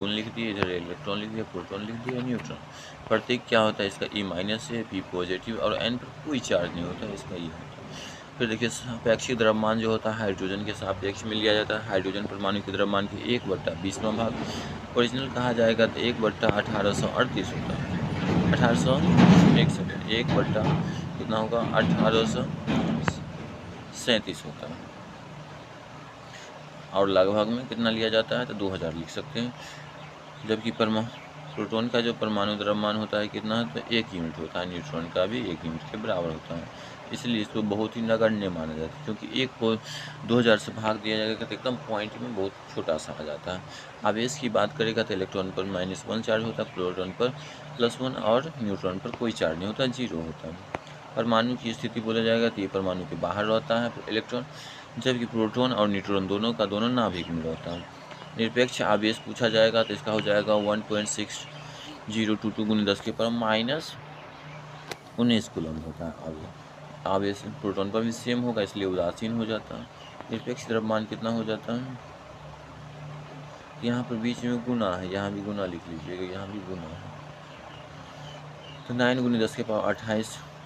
Proton लिख दिए, इधर इलेक्ट्रॉन लिख दिया, प्रोटॉन लिख दिया, न्यूट्रॉन। प्रत्येक क्या होता है इसका ई माइनस है, पी पॉजिटिव, और एन पर कोई चार्ज नहीं होता है, इसका ये होता है। फिर देखिए सापेक्षिक द्रव्यमान जो होता है हाइड्रोजन के सापेक्ष में लिया जाता है। हाइड्रोजन परमाणु के द्रव्यमान के 1/20वां भाग ओरिजिनल कहा जाएगा तो 1/1838 होता है। 1 कितना होगा 1837 होता है। और लगभग में कितना लिया जाता है तो 2000 लिख सकते हैं। जबकि प्रोटॉन का जो परमाणु द्रव्यमान होता है कितना है तो 1 यूनिट होता है, न्यूट्रॉन का भी 1 यूनिट के बराबर होता है। इसलिए इसको बहुत ही नगण्य माना जाता है, क्योंकि 1 को 2000 से भाग दिया जाएगा तो एकदम पॉइंट में बहुत छोटा सा आ जाता है। आवेश की बात करेगा तो इलेक्ट्रॉन पर -1 चार्ज होता है, प्रोटॉन पर +1 और न्यूट्रॉन पर कोई चार्ज नहीं होता, 0 होता है। परमाणु की स्थिति बोला जाएगा तो ये परमाणु के बाहर रहता है इलेक्ट्रॉन, जबकि प्रोटॉन और न्यूट्रॉन दोनों का दोनों नाभिक में रहता है। निरपेक्ष आवेश पूछा जाएगा तो इसका हो जाएगा 1.6022 × 10⁻19 कूलम होता है आवेश। प्रोटॉन पर भी सेम होगा, इसलिए उदासीन हो जाता है। निरपेक्ष द्रव्यमान कितना हो जाता है, यहाँ पर बीच में गुना है, यहाँ भी गुना लिख लीजिएगा, यहाँ भी गुना है, तो 9 ×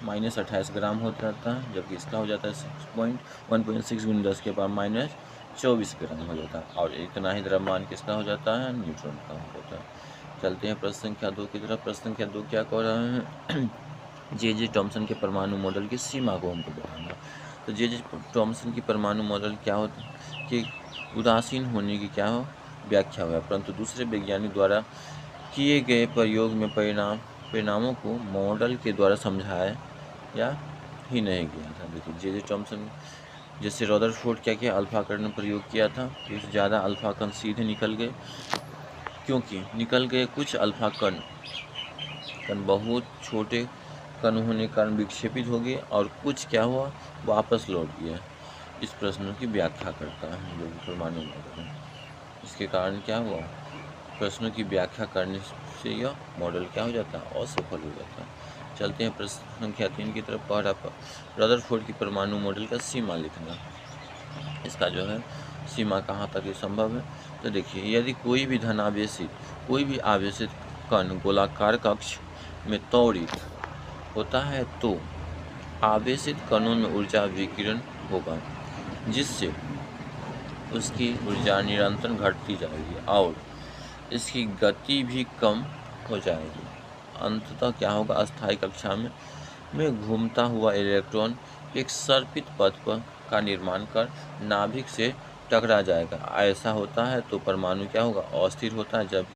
10⁻28 ग्राम हो जाता है, जबकि इसका हो जाता है 1.6 × 10⁻24 ग्राम हो जाता है। और इतना ही द्रव्यमान किसका हो जाता है, न्यूट्रॉन का हो जाता है। चलते हैं प्रश्न संख्या 2 की तरफ। प्रश्न संख्या 2 क्या कह रहा है, जे थॉम्सन के परमाणु मॉडल की सीमा को हमको बताना। तो जे थॉम्सन की परमाणु मॉडल क्या होता है कि उदासीन होने की क्या हो व्याख्या हुआ, परंतु दूसरे वैज्ञानिक द्वारा किए गए प्रयोग में परिणामों को मॉडल के द्वारा समझाया या ही नहीं गया था। देखिए जे थॉम्सन जैसे रदरफोर्ड क्या किया, अल्फा कण ने प्रयोग किया था, तो ज़्यादा अल्फा कण सीधे निकल गए, क्योंकि निकल गए कुछ अल्फा कण बहुत छोटे कण होने के कारण विक्षेपित हो गए, और कुछ क्या हुआ वापस लौट गया। इस प्रश्न की व्याख्या करता है जो परमाणु मॉडल है। इसके कारण क्या हुआ, प्रश्नों की व्याख्या करने से यह मॉडल क्या हो जाता है, असफल हो जाता है। चलते हैं प्रश्न संख्या 3 की तरफ। पहला रदरफोर्ड की परमाणु मॉडल का सीमा लिखना। इसका जो है सीमा कहाँ तक ये संभव है, तो देखिए यदि कोई भी आवेशित कण गोलाकार कक्ष में त्वरित होता है तो आवेशित कणों में ऊर्जा विकिरण होगा, जिससे उसकी ऊर्जा निरंतर घटती जाएगी और इसकी गति भी कम हो जाएगी। अंततः क्या होगा, अस्थायी कक्षा में घूमता हुआ इलेक्ट्रॉन एक सर्पित पथ का निर्माण कर नाभिक से टकरा जाएगा। ऐसा होता है तो परमाणु क्या होगा, अस्थिर होता है, जब